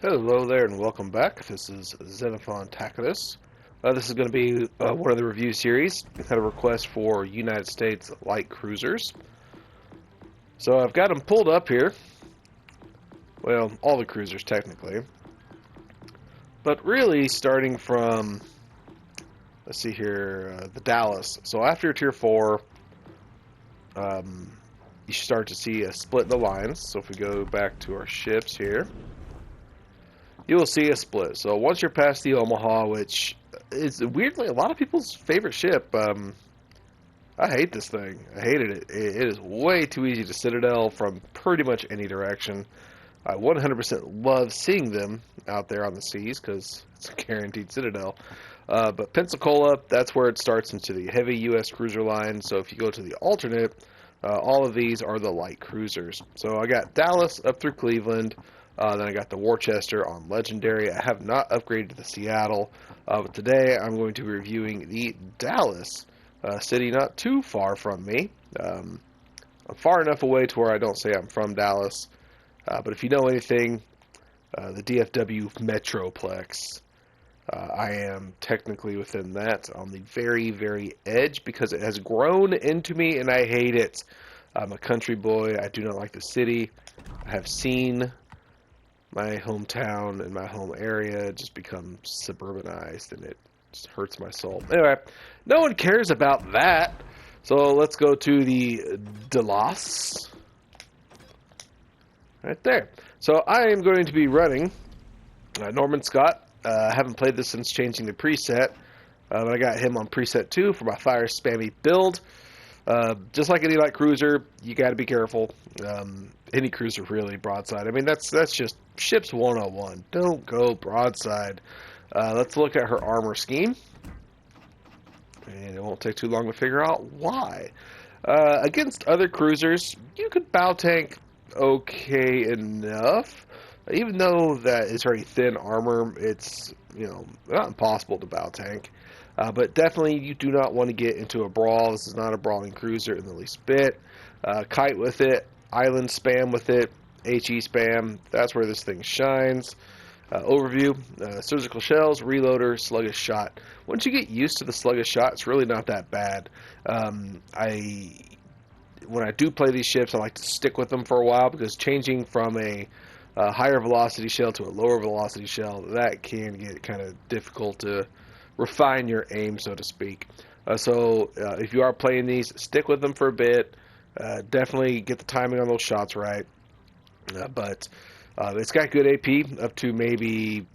Hello there and welcome back. This is Xenophon Tacitus. This is going to be one of the review series. I had a request for United States light cruisers. So I've got them pulled up here. Well, all the cruisers technically. But really starting from, let's see here, the Dallas. So after Tier 4, you start to see a split in the lines. So if we go back to our ships here, you will see a split. So once you're past the Omaha, which is weirdly a lot of people's favorite ship, I hate this thing. I hated it. It is way too easy to Citadel from pretty much any direction. I 100% love seeing them out there on the seas because it's a guaranteed Citadel. But Pensacola, that's where it starts into the heavy U.S. cruiser line. So if you go to the alternate, all of these are the light cruisers. So I got Dallas up through Cleveland. Then I got the Worcester on Legendary. I have not upgraded to the Seattle, but today I'm going to be reviewing the Dallas city, not too far from me. I'm far enough away to where I don't say I'm from Dallas, but if you know anything, the DFW Metroplex, I am technically within that on the very, very edge because it has grown into me and I hate it. I'm a country boy. I do not like the city. I have seen my hometown and my home area just become suburbanized, and it just hurts my soul. Anyway, no one cares about that, so let's go to the Dallas. Right there. So I am going to be running Norman Scott. I haven't played this since changing the preset, but I got him on preset 2 for my fire spammy build. Just like any light cruiser, you got to be careful. Any cruiser really, broadside. I mean, that's just ships 101. Don't go broadside. Let's look at her armor scheme, and it won't take too long to figure out why. Against other cruisers, you could bow tank okay enough. Even though that is very thin armor, it's not impossible to bow tank. But definitely you do not want to get into a brawl. This is not a brawling cruiser in the least bit. Kite with it, island spam with it, HE spam. That's where this thing shines. Overview, surgical shells, reloader, sluggish shot. Once you get used to the sluggish shot, it's really not that bad. When I do play these ships, I like to stick with them for a while because changing from a higher velocity shell to a lower velocity shell, that can get kind of difficult to refine your aim, so to speak. So if you are playing these, stick with them for a bit. Definitely get the timing on those shots right. But it's got good AP, up to maybe,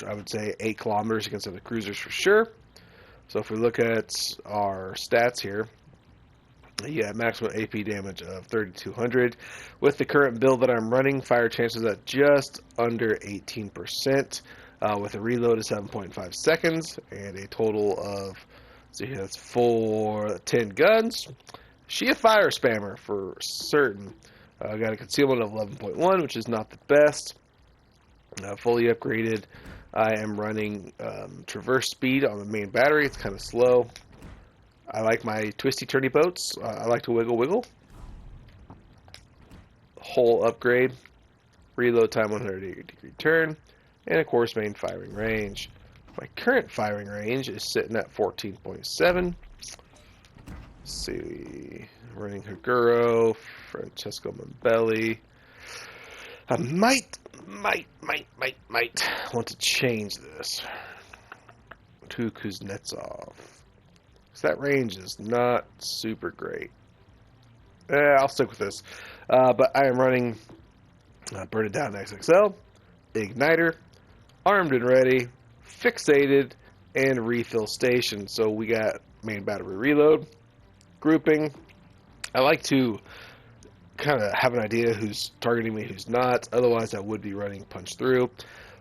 I would say, 8 kilometers against other cruisers for sure. So if we look at our stats here, yeah, maximum AP damage of 3,200. With the current build that I'm running, fire chances at just under 18%. With a reload of 7.5 seconds and a total of, so here that's 10 guns. She a fire spammer for certain. Got a concealment of 11.1, which is not the best. Fully upgraded. I am running traverse speed on the main battery. It's kind of slow. I like my twisty turny boats. I like to wiggle. Hull upgrade. Reload time 180 degree turn. And of course, main firing range. My current firing range is sitting at 14.7. Let's see, running Haguro, Francesco Mambelli. I might want to change this to Kuznetsov, because that range is not super great. I'll stick with this. But I am running Burn It Down XXL, Igniter, Armed and Ready, Fixated, and Refill Station. So we got main battery reload, grouping. I like to kind of have an idea who's targeting me, who's not. Otherwise, I would be running Punch Through.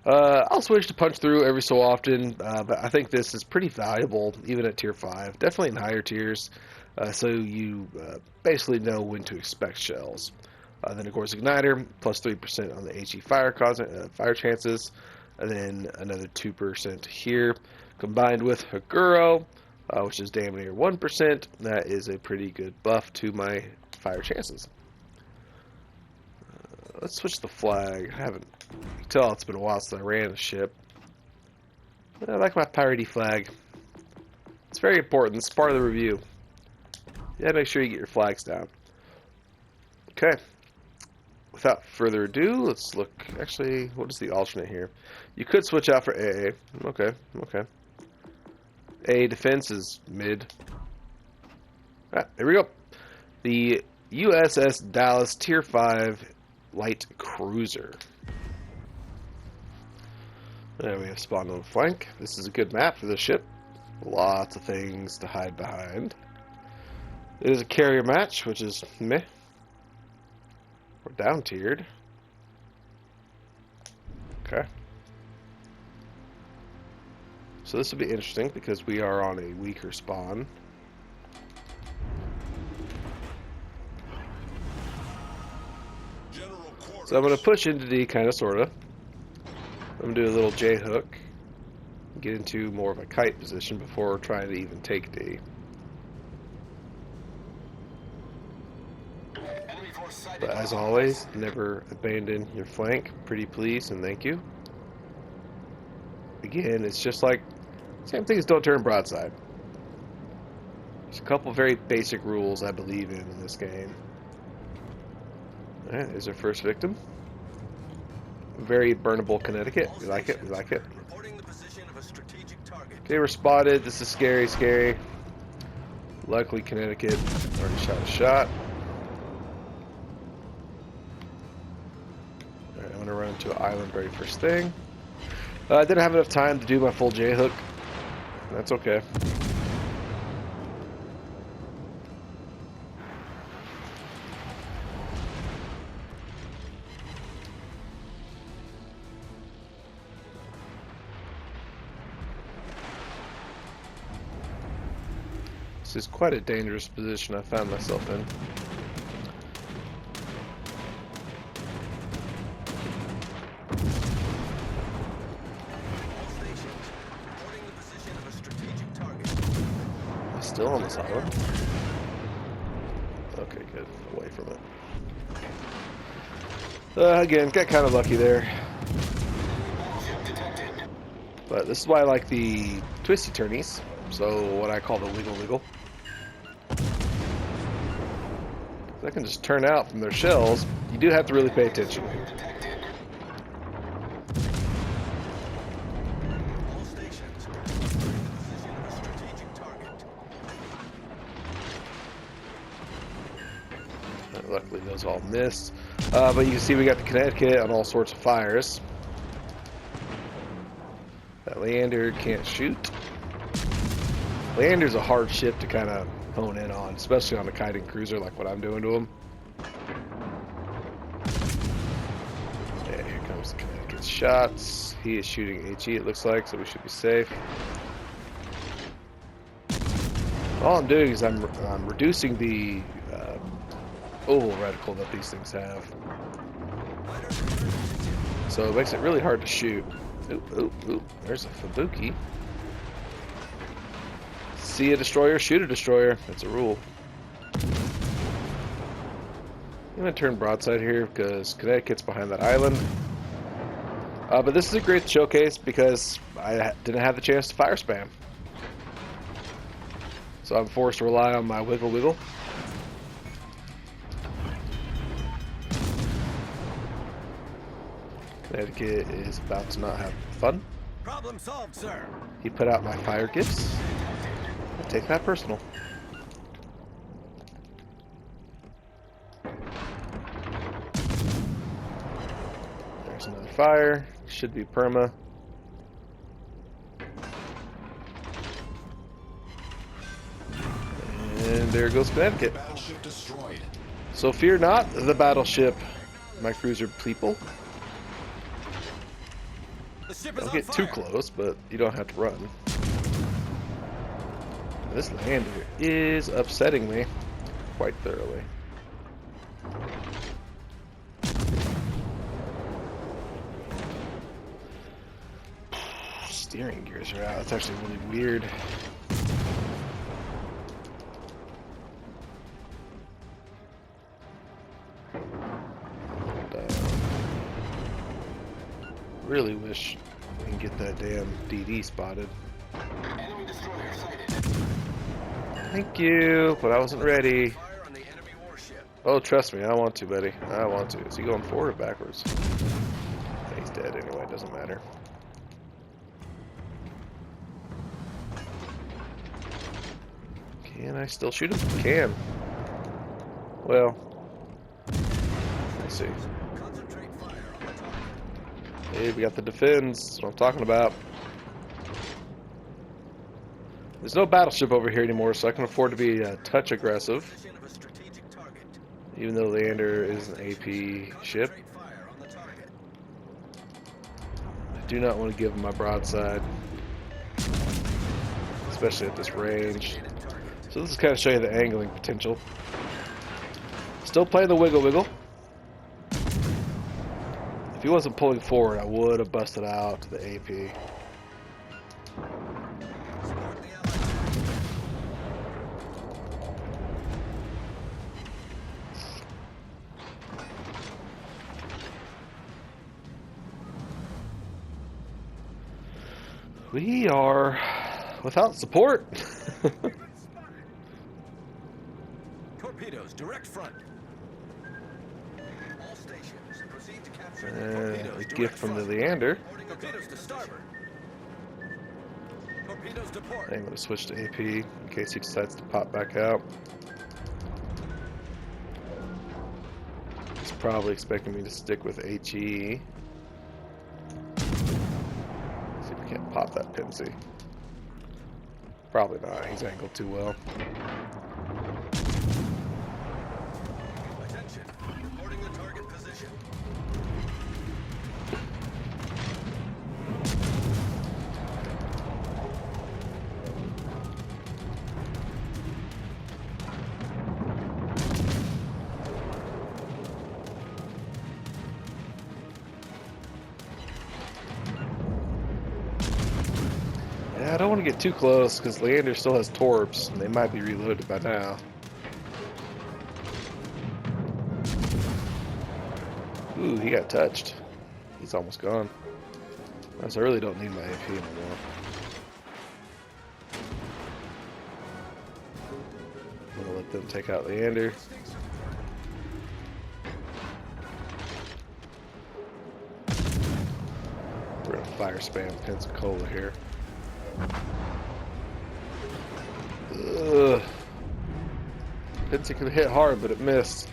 I'll switch to Punch Through every so often, but I think this is pretty valuable, even at Tier 5. Definitely in higher tiers, so you basically know when to expect shells. Then, of course, Igniter, plus 3% on the HE fire chances. And then another 2% here, combined with Haguro, which is damn near 1%. That is a pretty good buff to my fire chances. Let's switch the flag. I haven't You can tell it's been a while since I ran a ship. I like my piratey flag. It's very important. It's part of the review. You gotta make sure you get your flags down. Okay. Without further ado, let's look. Actually, what is the alternate here? You could switch out for AA. Okay, okay. A defense is mid. Alright, here we go. The USS Dallas Tier 5 Light Cruiser. There we have spawned on the flank. This is a good map for this ship. Lots of things to hide behind. It is a carrier match, which is meh. We're down tiered. Okay. So this will be interesting because we are on a weaker spawn. So I'm going to push into D, kind of, sort of. I'm going to do a little J hook. Get into more of a kite position before trying to even take D. But as always, never abandon your flank. Pretty please and thank you. Again, it's just like, same thing as don't turn broadside. There's a couple very basic rules I believe in this game. Alright, there's our first victim. Very burnable Connecticut. We like it, we like it. Okay, we're spotted. This is scary, scary. Luckily, Connecticut already shot a shot. Alright, I'm going to run to an island very first thing. I didn't have enough time to do my full J-hook. That's okay. This is quite a dangerous position I found myself in. Am I still on this island? Okay, good. Away from it. Again, got kind of lucky there. But this is why I like the twisty turnies. So what I call the wiggle wiggle. They can just turn out from their shells. You do have to really pay attention. Luckily those all missed. But you can see we got the Connecticut on all sorts of fires. That Leander can't shoot. Leander's a hard ship to kind of hone in on, especially on a kiting cruiser like what I'm doing to him. Yeah, here comes the Connecticut's shots. He is shooting HE, it looks like, so we should be safe. All I'm doing is I'm reducing the oval reticle that these things have. So it makes it really hard to shoot. Ooh, ooh, ooh, there's a Fubuki. See a destroyer, shoot a destroyer. That's a rule. I'm going to turn broadside here because Connecticut's behind that island. But this is a great showcase because I didn't have the chance to fire spam. So I'm forced to rely on my wiggle wiggle. Connecticut is about to not have fun. Problem solved, sir. He put out my fire gifts. I take that personal. There's another fire. Should be perma. And there goes Connecticut. Battleship destroyed. So fear not the battleship, my cruiser people. Don't get too close, but you don't have to run. This Leander is upsetting me quite thoroughly. Steering gears are out. That's actually really weird. really wish I can get that damn DD spotted. Enemy destroyer sighted. Thank you, but I wasn't ready. Fire on the enemy warship. Oh, trust me, I want to, buddy. I want to. Is he going forward or backwards? He's dead anyway, it doesn't matter. Can I still shoot him? Can. Well, let's see. Concentrate fire on the target. Hey, we got the defense. That's what I'm talking about. There's no battleship over here anymore, so I can afford to be a touch aggressive. Position of a strategic target. Even though Leander is an AP ship. Concentrate fire on the target. I do not want to give him my broadside. Especially at this range. So this is kind of show you the angling potential. Still playing the wiggle wiggle. If he wasn't pulling forward, I would have busted out to the AP. Support the allies. We are without support. Torpedoes, direct front. All stations, proceed to capture the A torpedoes. gift from the Leander. Torpedoes to starboard. Torpedoes to port. I'm going to switch to AP in case he decides to pop back out. He's probably expecting me to stick with HE. See if we can't pop that Pinsy. Probably not. He's angled too well. Attention, reporting the target position. Yeah, I don't want to get too close because Leander still has torps and they might be reloaded by now. Ooh, he got touched. He's almost gone. So I really don't need my AP anymore. I'm gonna let them take out Leander. We're gonna fire spam Pensacola here. Ugh. Pensacola could hit hard, but it missed.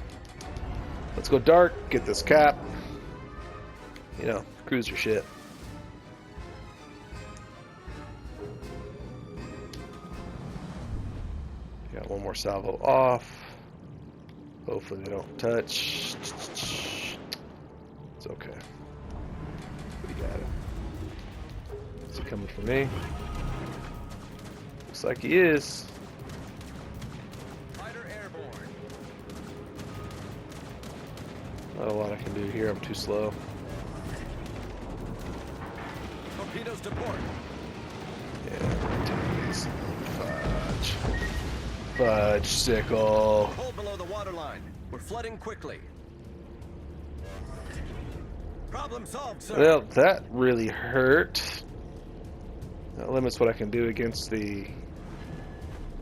Let's go dark, get this cap. You know, cruise your shit. Got one more salvo off. Hopefully they don't touch. It's okay. We got it. Is he coming for me? Looks like he is. Fighter airborne. Not a lot I can do here. I'm too slow. Torpedoes to port. Yeah, these. Fudge. Fudge sickle. Hold below the waterline. We're flooding quickly. Problem solved, sir. Well, that really hurt. That limits what I can do against the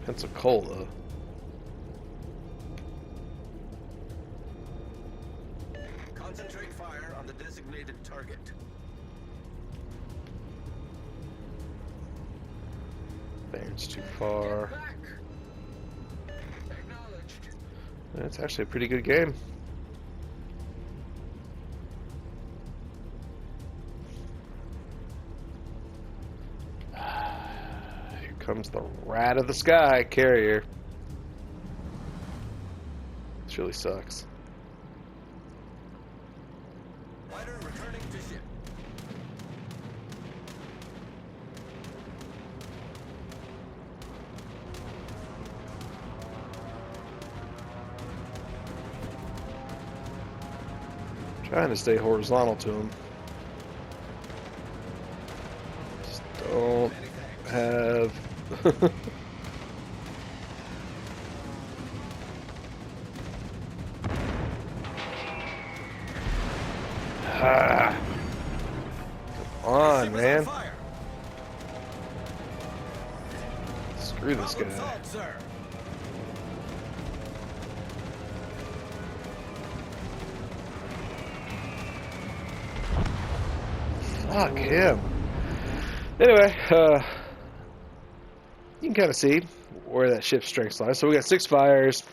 Pensacola. Concentrate fire on the designated target. It's too far. It's actually a pretty good game. Here comes the rat of the sky carrier. This really sucks. Fighter returning to ship. Trying to stay horizontal to him. Just don't have. Ah. on, Ship is on man. fire. Screw this Problem guy. solved, sir. Fuck him. Anyway, you can kind of see where that ship's strength lies. So we got 6 fires,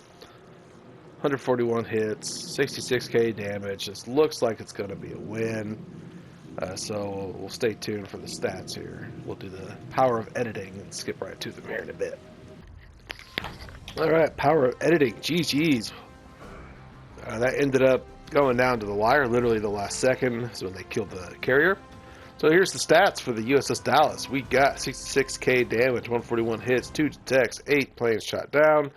141 hits, 66k damage. This looks like it's going to be a win. So we'll stay tuned for the stats here. We'll do the power of editing and skip right to them here in a bit. Alright, power of editing. GG's. That ended up going down to the wire, literally the last second. So when they killed the carrier. So here's the stats for the USS Dallas. We got 66k damage, 141 hits, 2 detects, 8 planes shot down,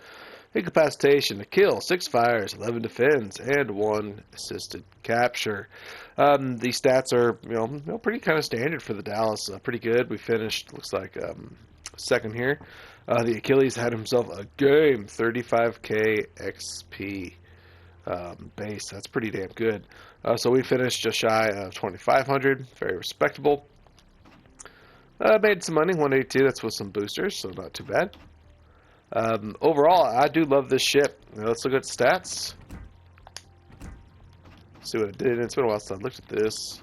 incapacitation, a kill, 6 fires, 11 defends, and 1 assisted capture. These stats are you know pretty kind of standard for the Dallas. Pretty good. We finished, looks like second here. The Achilles had himself a game, 35k XP. Base. That's pretty damn good. So we finished just shy of 2,500. Very respectable. Made some money, 182. That's with some boosters, so not too bad. Overall, I do love this ship. Let's look at stats. See what it did. It's been a while since I looked at this.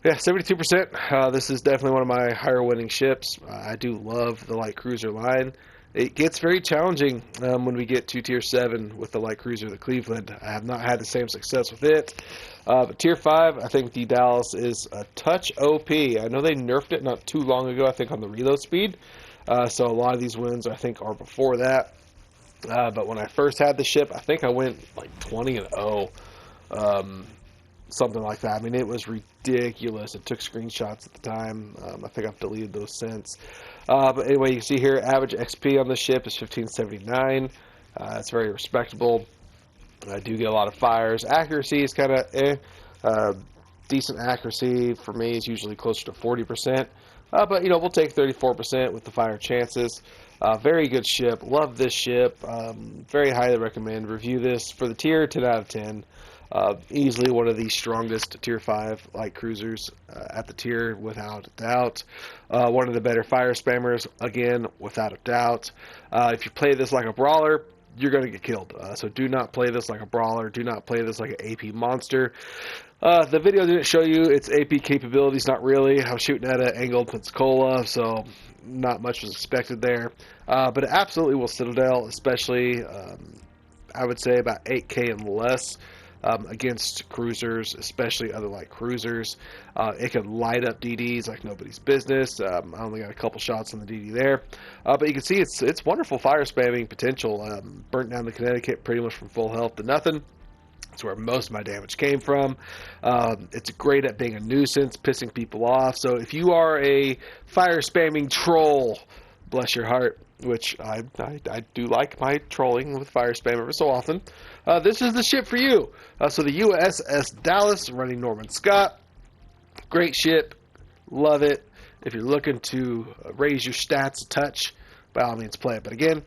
Yeah, 72%. This is definitely one of my higher winning ships. I do love the light cruiser line. It gets very challenging when we get to Tier 7 with the light cruiser, the Cleveland. I have not had the same success with it. But Tier 5, I think the Dallas is a touch OP. I know they nerfed it not too long ago, I think, on the reload speed. So a lot of these wins, I think, are before that. But when I first had the ship, I think I went like 20-0. Something like that. I mean, it was ridiculous. It took screenshots at the time. I think I've deleted those since. But anyway, you can see here, average XP on the ship is 1579. It's very respectable. I do get a lot of fires. Accuracy is kind of decent accuracy for me is usually closer to 40%. But, we'll take 34% with the fire chances. Very good ship. Love this ship. Very highly recommend. Review this for the tier, 10 out of 10. Easily one of the strongest Tier 5 light cruisers at the tier, without a doubt. One of the better fire spammers, again, without a doubt. If you play this like a brawler, you're going to get killed. So do not play this like a brawler. Do not play this like an AP monster. The video didn't show you its AP capabilities, not really. I was shooting at an angled Pensacola, so not much was expected there. But it absolutely will Citadel, especially, I would say, about 8k and less. Against cruisers, especially other light cruisers. It can light up DDs like nobody's business. I only got a couple shots on the DD there. But you can see it's wonderful fire spamming potential. Burnt down the Connecticut pretty much from full health to nothing. That's where most of my damage came from. It's great at being a nuisance, pissing people off. So if you are a fire spamming troll, bless your heart, which I do like my trolling with fire spam every so often, this is the ship for you. So the USS Dallas, running Norman Scott. Great ship. Love it. If you're looking to raise your stats a touch, by all means play it. But again,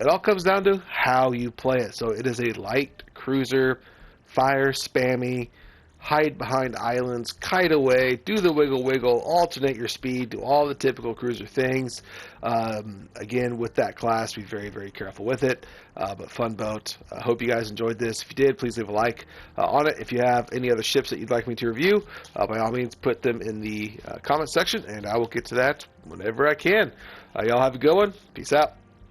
it all comes down to how you play it. So it is a light cruiser, fire spammy, hide behind islands, kite away, do the wiggle, alternate your speed, do all the typical cruiser things. Again, with that class, be very, very careful with it. But fun boat. I hope you guys enjoyed this. If you did, please leave a like on it. If you have any other ships that you'd like me to review, by all means, put them in the comment section, and I will get to that whenever I can. Y'all have a good one. Peace out.